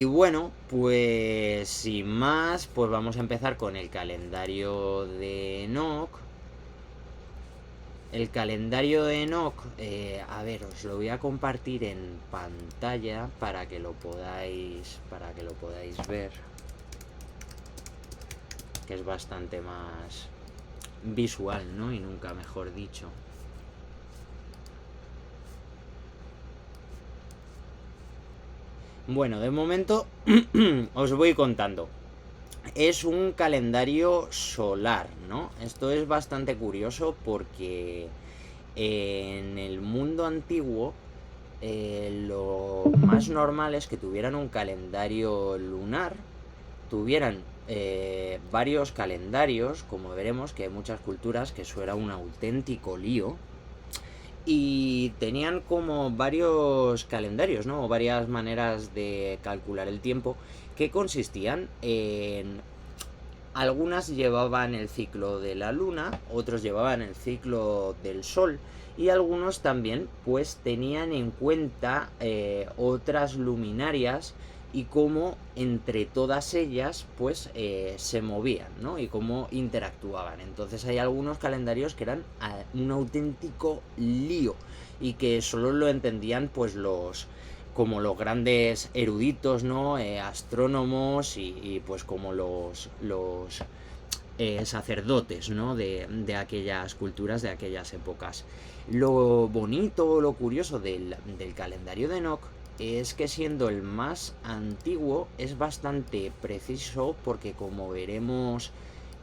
Y bueno, pues sin más, pues vamos a empezar con el calendario de Enoch. El calendario de Enoch, a ver, os lo voy a compartir en pantalla para que lo podáis ver, que es bastante más visual, ¿no? Y nunca mejor dicho. Bueno, de momento os voy contando. Es un calendario solar, ¿no? Esto es bastante curioso porque en el mundo antiguo lo más normal es que tuvieran un calendario lunar, tuvieran varios calendarios, como veremos que hay muchas culturas que eso era un auténtico lío, y tenían como varios calendarios, ¿no? O varias maneras de calcular el tiempo que consistían en... Algunas llevaban el ciclo de la luna, otros llevaban el ciclo del sol, y algunos también pues tenían en cuenta otras luminarias y cómo entre todas ellas pues se movían, ¿no? Y cómo interactuaban. Entonces hay algunos calendarios que eran un auténtico lío y que solo lo entendían pues los grandes eruditos, ¿no? Astrónomos y pues como los sacerdotes, ¿no? De aquellas culturas, de aquellas épocas. Lo bonito, lo curioso del calendario de Enoch es que siendo el más antiguo es bastante preciso porque como veremos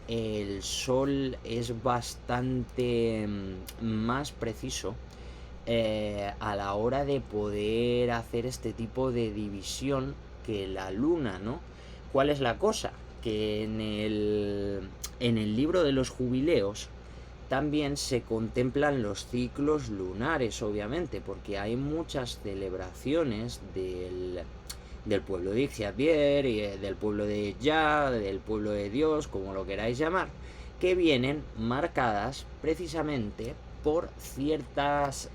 el sol es bastante más preciso a la hora de poder hacer este tipo de división que la luna, ¿no? ¿Cuál es la cosa? Que en el libro de los jubileos también se contemplan los ciclos lunares, obviamente, porque hay muchas celebraciones del pueblo de Ixavier, y del pueblo de Ya, del pueblo de Dios, como lo queráis llamar, que vienen marcadas precisamente por ciertos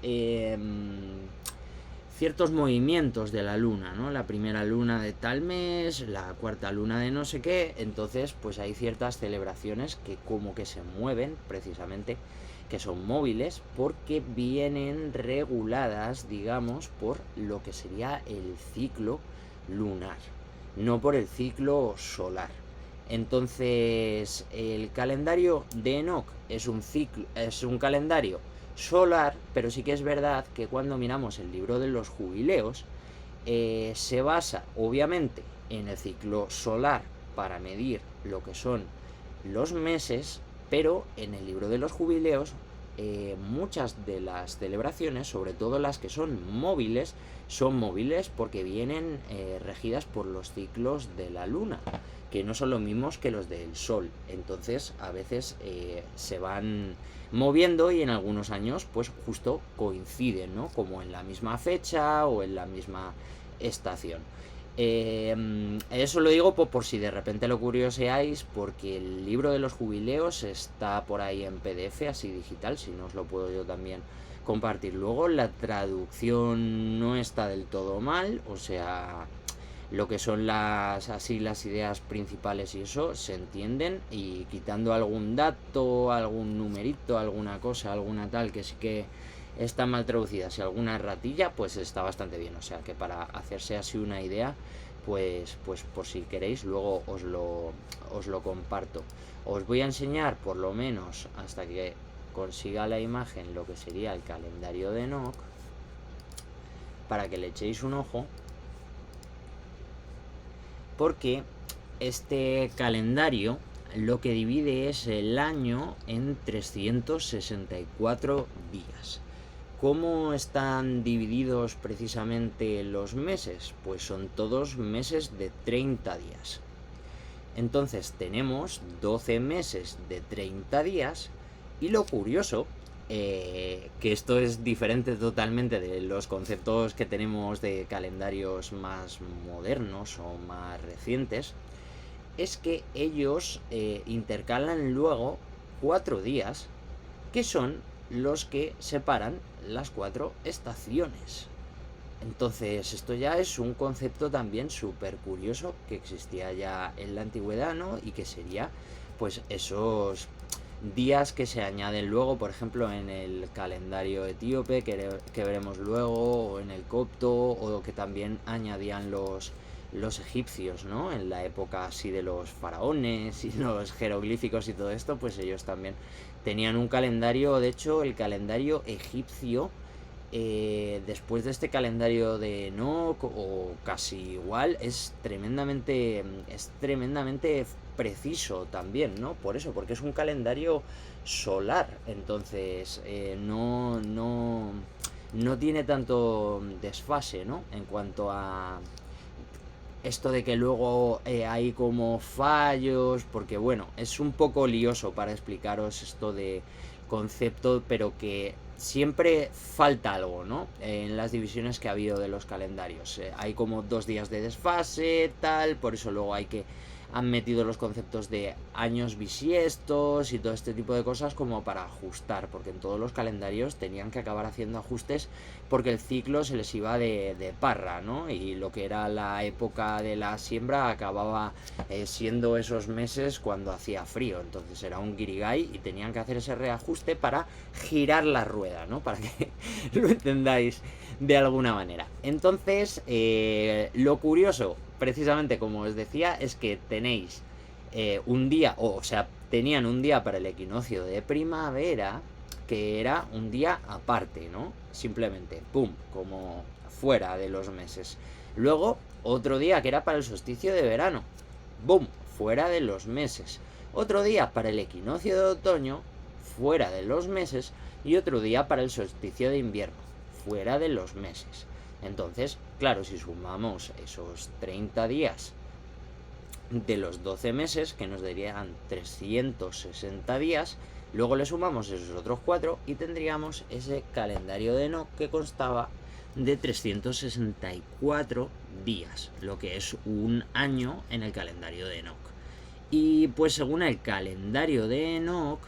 movimientos de la luna, ¿no? La primera luna de tal mes, la cuarta luna de no sé qué, entonces pues hay ciertas celebraciones que como que se mueven precisamente, que son móviles, porque vienen reguladas, digamos, por lo que sería el ciclo lunar, no por el ciclo solar. Entonces, el calendario de Enoch es un calendario solar, pero sí que es verdad que cuando miramos el libro de los jubileos, se basa obviamente en el ciclo solar para medir lo que son los meses, pero en el libro de los jubileos muchas de las celebraciones, sobre todo las que son móviles porque vienen regidas por los ciclos de la luna, que no son los mismos que los del sol. Entonces a veces se van moviendo y en algunos años pues justo coinciden, ¿no? Como en la misma fecha o en la misma estación. Eso lo digo por si de repente lo curioseáis, porque el libro de los jubileos está por ahí en PDF, así digital, si no os lo puedo yo también compartir luego. La traducción no está del todo mal, o sea, lo que son las ideas principales y eso se entienden, y quitando algún dato, algún numerito, alguna cosa, alguna tal que sí que está mal traducida, si alguna ratilla, pues está bastante bien. O sea que para hacerse así una idea, pues por si queréis, luego os lo comparto. Os voy a enseñar por lo menos hasta que consiga la imagen lo que sería el calendario de Enoch, para que le echéis un ojo, porque este calendario lo que divide es el año en 364 días. ¿Cómo están divididos precisamente los meses? Pues son todos meses de 30 días. Entonces tenemos 12 meses de 30 días, y lo curioso, que esto es diferente totalmente de los conceptos que tenemos de calendarios más modernos o más recientes, es que ellos intercalan luego 4 días, que son los que separan las 4 estaciones. Entonces, esto ya es un concepto también súper curioso que existía ya en la antigüedad, ¿no? Y que sería, pues, esos días que se añaden luego, por ejemplo, en el calendario etíope, que veremos luego, o en el copto, o que también añadían los egipcios, ¿no? En la época así de los faraones y los jeroglíficos y todo esto, pues ellos también tenían un calendario. De hecho, el calendario egipcio, después de este calendario de Enoch, o casi igual, es tremendamente preciso también, ¿no? Por eso, porque es un calendario solar. Entonces, no tiene tanto desfase, ¿no? En cuanto a esto de que luego hay como fallos, porque bueno, es un poco lioso para explicaros esto de concepto, pero que siempre falta algo, ¿no? En las divisiones que ha habido de los calendarios. Hay como 2 días de desfase, tal, por eso luego han metido los conceptos de años bisiestos y todo este tipo de cosas como para ajustar, porque en todos los calendarios tenían que acabar haciendo ajustes porque el ciclo se les iba de parra, ¿no? Y lo que era la época de la siembra acababa siendo esos meses cuando hacía frío, entonces era un guirigay y tenían que hacer ese reajuste para girar la rueda, ¿no? Para que lo entendáis de alguna manera. Entonces, lo curioso, precisamente como os decía, es que tenéis un día, o sea, tenían un día para el equinoccio de primavera, que era un día aparte, ¿no? Simplemente, pum, como fuera de los meses. Luego, otro día que era para el solsticio de verano, boom, fuera de los meses. Otro día para el equinoccio de otoño, fuera de los meses. Y otro día para el solsticio de invierno, fuera de los meses. Entonces, claro, si sumamos esos 30 días de los 12 meses, que nos darían 360 días, luego le sumamos esos otros 4 y tendríamos ese calendario de Enoch que constaba de 364 días, lo que es un año en el calendario de Enoch. Y pues según el calendario de Enoch,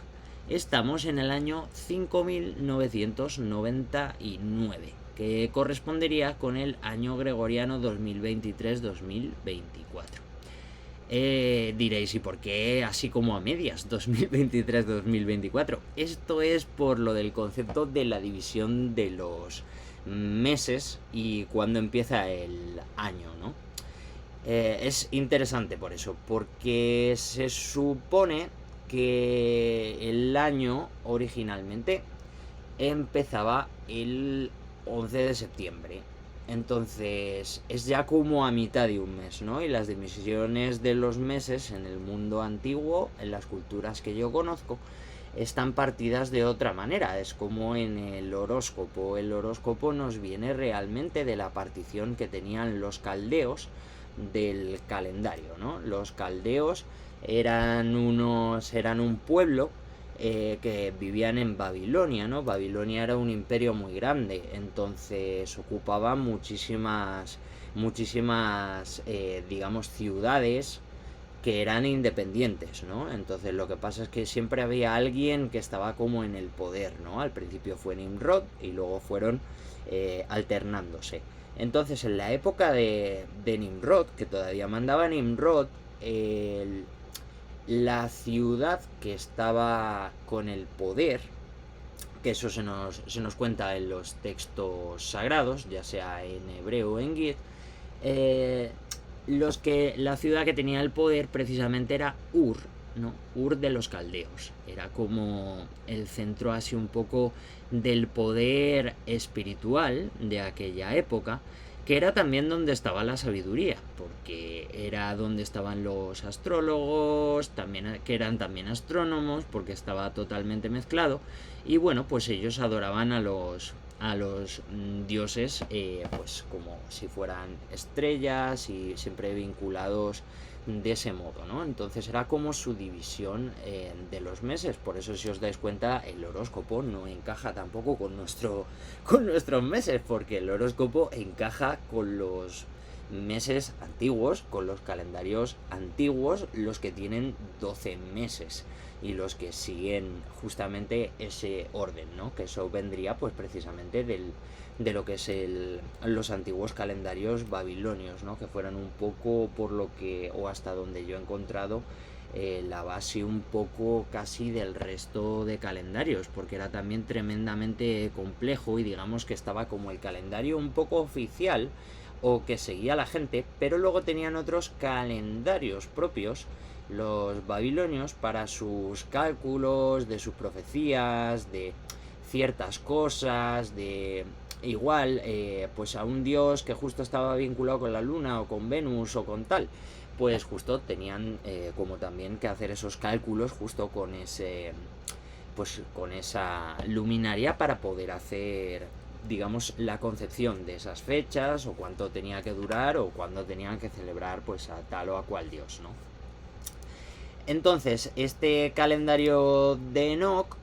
estamos en el año 5999, que correspondería con el año gregoriano 2023-2024. Diréis, ¿y por qué así como a medias 2023-2024? Esto es por lo del concepto de la división de los meses y cuando empieza el año, ¿no? Es interesante por eso, porque se supone que el año originalmente empezaba el 11 de septiembre. Entonces es ya como a mitad de un mes, ¿no? Y las divisiones de los meses en el mundo antiguo, en las culturas que yo conozco, están partidas de otra manera. Es como en el horóscopo. El horóscopo nos viene realmente de la partición que tenían los caldeos del calendario, ¿no? Los caldeos eran un pueblo que vivían en Babilonia, ¿no? Babilonia era un imperio muy grande, entonces ocupaba muchísimas, digamos, ciudades que eran independientes, ¿no? Entonces lo que pasa es que siempre había alguien que estaba como en el poder, ¿no? Al principio fue Nimrod y luego fueron alternándose. Entonces en la época de Nimrod, que todavía mandaba Nimrod, la ciudad que estaba con el poder, que eso se nos cuenta en los textos sagrados, ya sea en hebreo o en Git, la ciudad que tenía el poder precisamente era Ur, ¿no? Ur de los caldeos. Era como el centro así un poco del poder espiritual de aquella época, que era también donde estaba la sabiduría, porque era donde estaban los astrólogos, también, que eran también astrónomos, porque estaba totalmente mezclado, y bueno, pues ellos adoraban a los dioses, pues como si fueran estrellas y siempre vinculados de ese modo, ¿no? Entonces era como su división de los meses. Por eso, si os dais cuenta, el horóscopo no encaja tampoco con nuestros meses, porque el horóscopo encaja con los meses antiguos, con los calendarios antiguos, los que tienen 12 meses y los que siguen justamente ese orden, ¿no? Que eso vendría pues precisamente de lo que es los antiguos calendarios babilonios, ¿no? Que fueran un poco por lo que, o hasta donde yo he encontrado, la base un poco casi del resto de calendarios, porque era también tremendamente complejo y digamos que estaba como el calendario un poco oficial o que seguía la gente, pero luego tenían otros calendarios propios los babilonios para sus cálculos, de sus profecías, de ciertas cosas, de igual pues a un dios que justo estaba vinculado con la luna o con Venus o con tal, pues justo tenían como también que hacer esos cálculos justo con ese, pues con esa luminaria para poder hacer, digamos, la concepción de esas fechas o cuánto tenía que durar o cuándo tenían que celebrar pues a tal o a cual dios, ¿no? Entonces, este calendario de Enoch,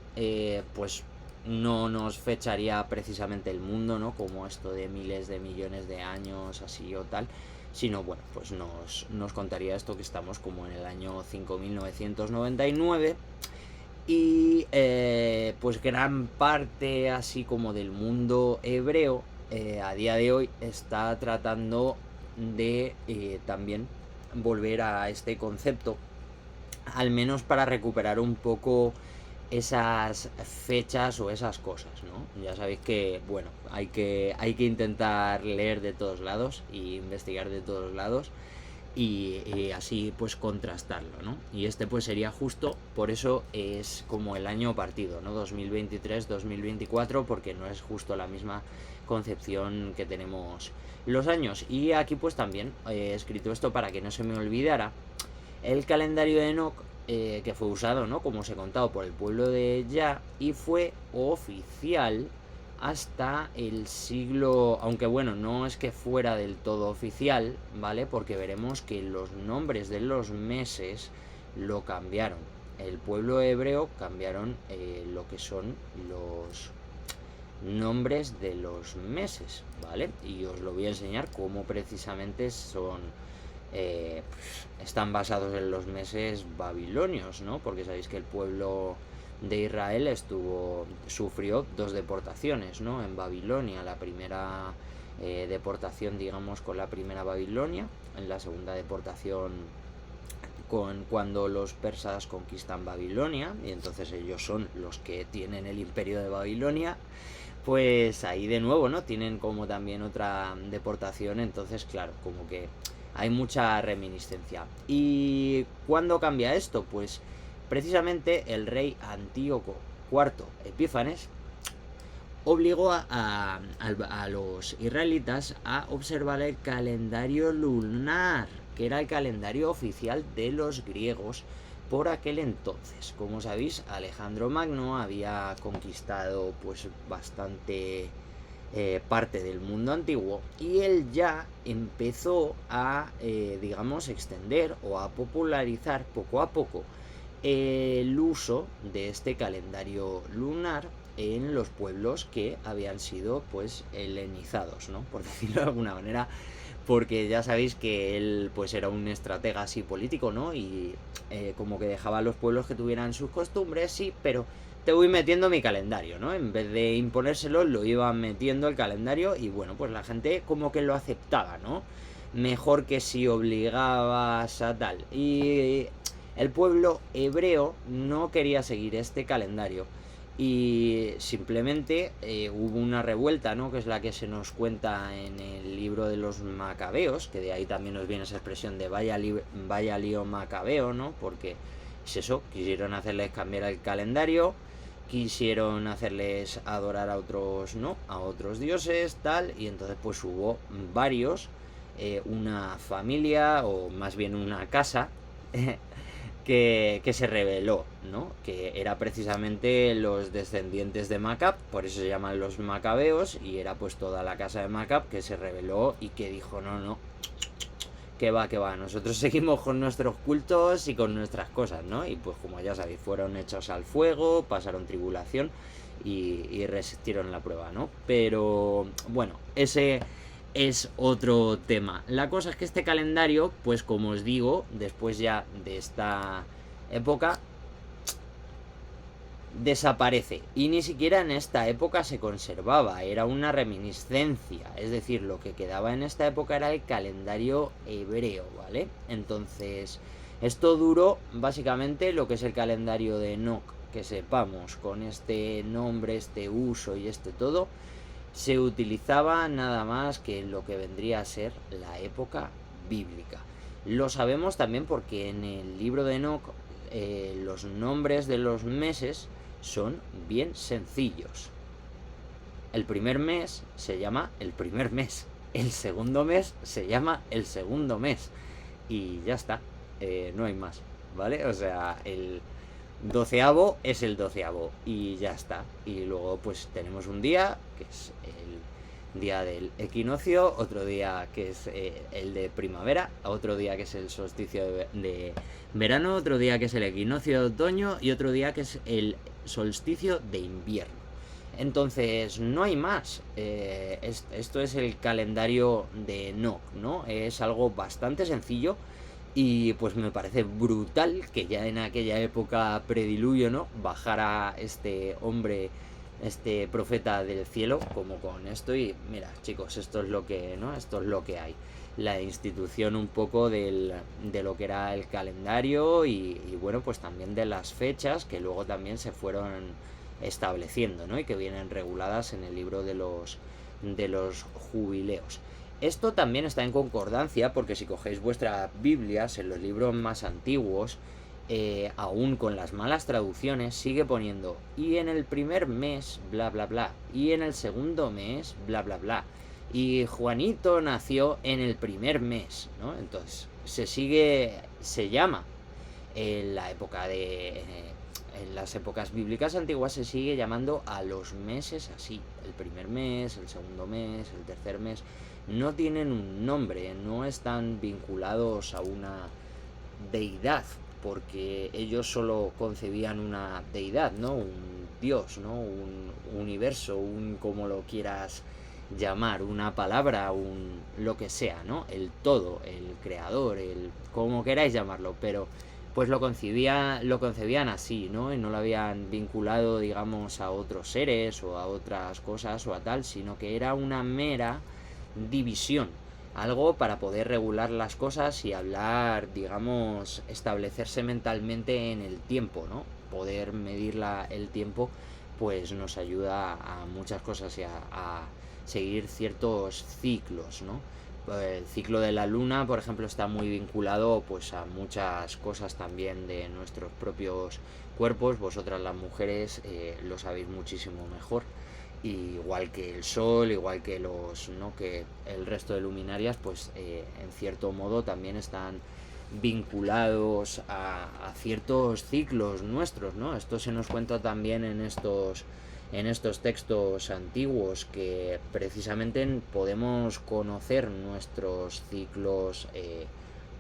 pues no nos fecharía precisamente el mundo, ¿no? Como esto de miles de millones de años, así o tal, sino, bueno, pues nos contaría esto que estamos como en el año 5999 y pues gran parte así como del mundo hebreo a día de hoy está tratando de también volver a este concepto, al menos para recuperar un poco esas fechas o esas cosas, ¿no? Ya sabéis que, bueno, hay que intentar leer de todos lados y investigar de todos lados y así pues contrastarlo, ¿no? Y este pues sería justo, por eso es como el año partido, ¿no? 2023-2024, porque no es justo la misma concepción que tenemos los años. Y aquí pues también he escrito esto para que no se me olvidara. El calendario de Enoch, que fue usado, ¿no? Como os he contado, por el pueblo de Ya, y fue oficial hasta el siglo, aunque bueno, no es que fuera del todo oficial, ¿vale? Porque veremos que los nombres de los meses lo cambiaron. El pueblo hebreo cambiaron lo que son los nombres de los meses, ¿vale? Y os lo voy a enseñar cómo precisamente son están basados en los meses babilonios, ¿no? Porque sabéis que el pueblo de Israel sufrió 2 deportaciones, ¿no? En Babilonia, la primera deportación, digamos, con la primera Babilonia, en la segunda deportación cuando los persas conquistan Babilonia, y entonces ellos son los que tienen el imperio de Babilonia. Pues ahí de nuevo, ¿no? Tienen como también otra deportación, entonces claro, como que hay mucha reminiscencia. ¿Y cuándo cambia esto? Pues precisamente el rey Antíoco IV Epífanes obligó a los israelitas a observar el calendario lunar, que era el calendario oficial de los griegos por aquel entonces. Como sabéis, Alejandro Magno había conquistado pues bastante parte del mundo antiguo y él ya empezó a digamos extender o a popularizar poco a poco el uso de este calendario lunar en los pueblos que habían sido pues helenizados, ¿no? Por decirlo de alguna manera, porque ya sabéis que él pues era un estratega así político, ¿no? Y como que dejaba a los pueblos que tuvieran sus costumbres, sí, pero te voy metiendo mi calendario, ¿no? En vez de imponérselo, lo iba metiendo el calendario y bueno, pues la gente como que lo aceptaba, ¿no? Mejor que si obligabas a tal. Y el pueblo hebreo no quería seguir este calendario y simplemente hubo una revuelta, ¿no? Que es la que se nos cuenta en el libro de los Macabeos, que de ahí también nos viene esa expresión de vaya lío macabeo, ¿no? Porque es eso, quisieron hacerles cambiar el calendario, quisieron hacerles adorar a otros, ¿no? A otros dioses, tal, y entonces pues hubo varios, una familia, o más bien una casa, que se rebeló, ¿no? Que era precisamente los descendientes de Macab, por eso se llaman los Macabeos, y era pues toda la casa de Macab que se rebeló y que dijo, no, que va, nosotros seguimos con nuestros cultos y con nuestras cosas, ¿no? Y pues como ya sabéis, fueron hechos al fuego, pasaron tribulación y resistieron la prueba, ¿no? Pero bueno, ese es otro tema. La cosa es que este calendario, pues como os digo, después ya de esta época, desaparece. Y ni siquiera en esta época se conservaba, era una reminiscencia. Es decir, lo que quedaba en esta época era el calendario hebreo, ¿vale? Entonces, esto duró básicamente lo que es el calendario de Enoch, que sepamos, con este nombre, este uso y este todo, se utilizaba nada más que lo que vendría a ser la época bíblica. Lo sabemos también porque en el libro de Enoch los nombres de los meses son bien sencillos. El primer mes se llama el primer mes, el segundo mes se llama el segundo mes y ya está, no hay más, ¿vale? O sea, el 12avo es el 12avo y ya está. Y luego pues tenemos un día que es el día del equinoccio, otro día que es el de primavera, otro día que es el solsticio de verano, otro día que es el equinoccio de otoño y otro día que es el solsticio de invierno. Entonces no hay más. Esto es el calendario de Enoch, ¿no? Es algo bastante sencillo. Y pues me parece brutal que ya en aquella época prediluvio, ¿no?, bajara este hombre, este profeta del cielo, como con esto. Y mira, chicos, esto es lo que, ¿no? Esto es lo que hay. La institución un poco de lo que era el calendario y bueno, pues también de las fechas que luego también se fueron estableciendo, ¿no? Y que vienen reguladas en el libro de los jubileos. Esto también está en concordancia porque si cogéis vuestras Biblias en los libros más antiguos, aún con las malas traducciones, sigue poniendo y en el primer mes, bla bla bla, y en el segundo mes, bla bla bla, y Juanito nació en el primer mes, ¿no? Entonces se llama en la época en las épocas bíblicas antiguas se sigue llamando a los meses así, el primer mes, el segundo mes, el tercer mes. No tienen un nombre, no están vinculados a una deidad, porque ellos solo concebían una deidad, ¿no? Un dios, ¿no? Un universo, un como lo quieras llamar, una palabra, un lo que sea, ¿no? El todo, el creador, el como queráis llamarlo, pero pues lo concebían así, ¿no? Y no lo habían vinculado, digamos, a otros seres o a otras cosas o a tal, sino que era una mera división, algo para poder regular las cosas y hablar, digamos, establecerse mentalmente en el tiempo, ¿no? Poder medir el tiempo, pues nos ayuda a muchas cosas y a seguir ciertos ciclos, ¿no? El ciclo de la luna, por ejemplo, está muy vinculado pues a muchas cosas también de nuestros propios cuerpos. Vosotras las mujeres lo sabéis muchísimo mejor. Igual que el sol, igual que que el resto de luminarias, pues en cierto modo también están vinculados a ciertos ciclos nuestros, ¿no? Esto se nos cuenta también en estos textos antiguos, que precisamente podemos conocer nuestros ciclos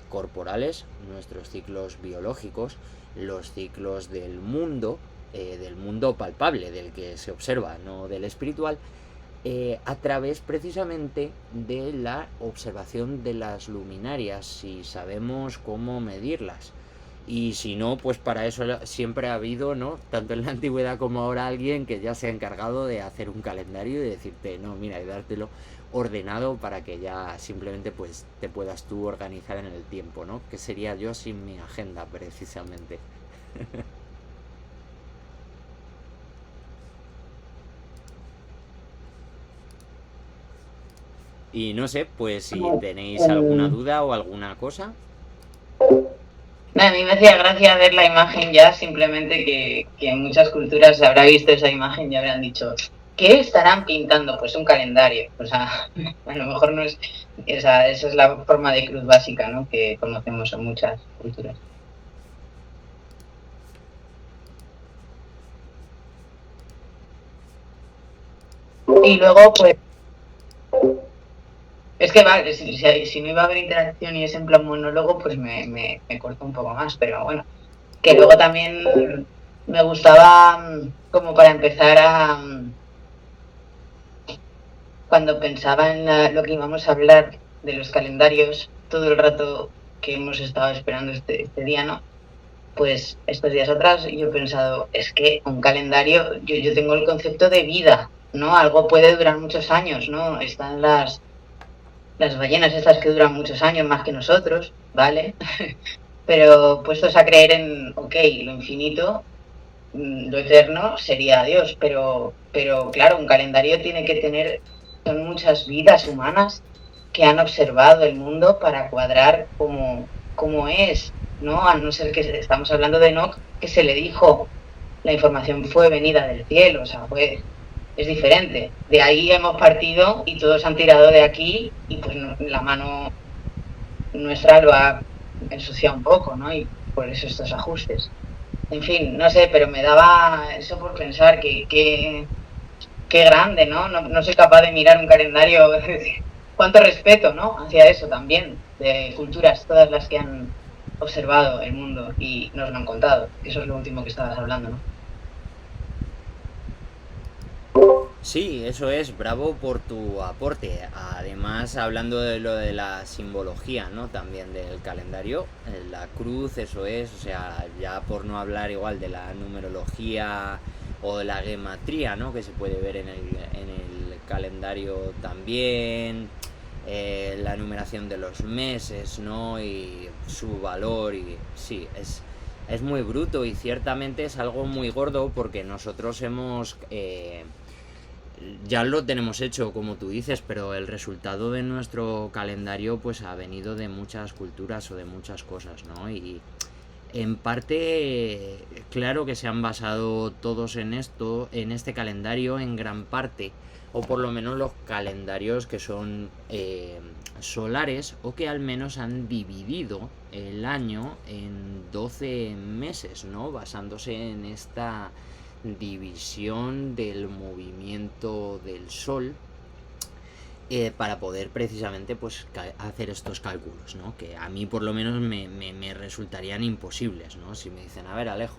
corporales, nuestros ciclos biológicos, los ciclos del mundo palpable, del que se observa, no del espiritual, a través precisamente de la observación de las luminarias, si sabemos cómo medirlas. Y si no, pues para eso siempre ha habido, ¿no?, tanto en la antigüedad como ahora, alguien que ya se ha encargado de hacer un calendario y decirte, no, mira, y dártelo ordenado para que ya simplemente pues te puedas tú organizar en el tiempo, ¿no? Que sería yo sin mi agenda, precisamente. Y no sé, pues si tenéis alguna duda o alguna cosa. A mí me hacía gracia ver la imagen ya, simplemente que en muchas culturas se habrá visto esa imagen y habrán dicho, ¿qué estarán pintando? Pues un calendario. O sea, a lo mejor no es... esa es la forma de cruz básica, ¿no?, que conocemos en muchas culturas. Y luego, pues... Es que vale, si no iba a haber interacción y es en plan monólogo, pues me corto un poco más, pero bueno. Que luego también me gustaba, como para empezar cuando pensaba en lo que íbamos a hablar de los calendarios, todo el rato que hemos estado esperando este día, ¿no? Pues estos días atrás yo he pensado, es que un calendario, yo tengo el concepto de vida, ¿no? Algo puede durar muchos años, ¿no? Están las ballenas estas que duran muchos años más que nosotros, ¿vale? Pero puestos a creer en, ok, lo infinito, lo eterno sería Dios, pero claro, un calendario tiene que tener, son muchas vidas humanas que han observado el mundo para cuadrar como es, ¿no? A no ser que estamos hablando de Enoch, que se le dijo, la información fue venida del cielo, o sea, es diferente. De ahí hemos partido y todos han tirado de aquí y pues la mano nuestra lo ha ensuciado un poco, ¿no? Y por eso estos ajustes. En fin, no sé, pero me daba eso por pensar que grande, ¿no? ¿no? soy capaz de mirar un calendario. Cuánto respeto, ¿no? Hacia eso también, de culturas, todas las que han observado el mundo y nos lo han contado. Eso es lo último que estabas hablando, ¿no? Sí, eso es, bravo por tu aporte. Además, hablando de lo de la simbología, ¿no? También del calendario, la cruz, eso es, o sea, ya por no hablar igual de la numerología o de la gematría, ¿no? Que se puede ver en el calendario también, la numeración de los meses, ¿no? Y su valor, y sí, es muy bruto y ciertamente es algo muy gordo porque nosotros hemos... ya lo tenemos hecho, como tú dices, pero el resultado de nuestro calendario pues ha venido de muchas culturas o de muchas cosas, ¿no? Y en parte, claro que se han basado todos en esto, en este calendario, en gran parte, o por lo menos los calendarios que son solares, o que al menos han dividido el año en 12 meses, ¿no? Basándose en esta división del movimiento del sol, para poder precisamente pues hacer estos cálculos, ¿no? Que a mí por lo menos me resultarían imposibles, ¿no? Si me dicen, a ver, Alejo,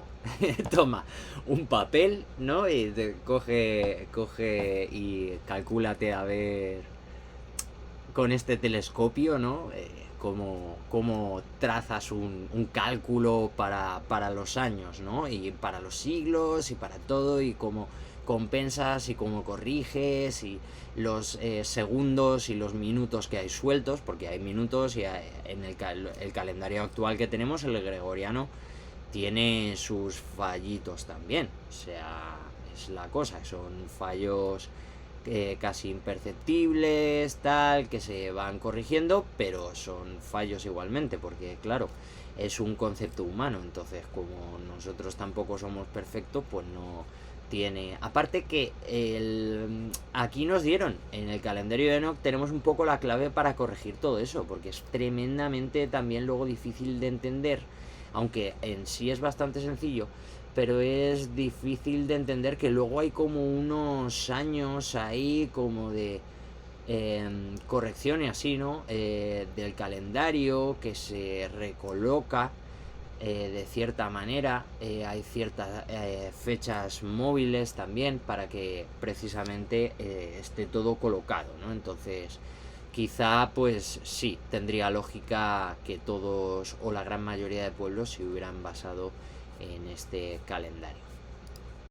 toma un papel, ¿no? Y coge y calcúlate a ver con este telescopio, ¿no? Cómo trazas un cálculo para los años, ¿no? Y para los siglos y para todo, y cómo compensas y cómo corriges, y los segundos y los minutos que hay sueltos, porque hay minutos, y en el calendario actual que tenemos, el gregoriano, tiene sus fallitos también. O sea, es la cosa, son fallos casi imperceptibles, tal, que se van corrigiendo, pero son fallos igualmente, porque claro, es un concepto humano, entonces como nosotros tampoco somos perfectos, pues no tiene... Aparte que aquí nos dieron, en el calendario de Enoch tenemos un poco la clave para corregir todo eso, porque es tremendamente también luego difícil de entender, aunque en sí es bastante sencillo, pero es difícil de entender que luego hay como unos años ahí como de corrección y así, ¿no? Del calendario que se recoloca de cierta manera, hay ciertas fechas móviles también para que precisamente esté todo colocado, ¿no? Entonces quizá pues sí, tendría lógica que todos o la gran mayoría de pueblos se hubieran basado en este calendario.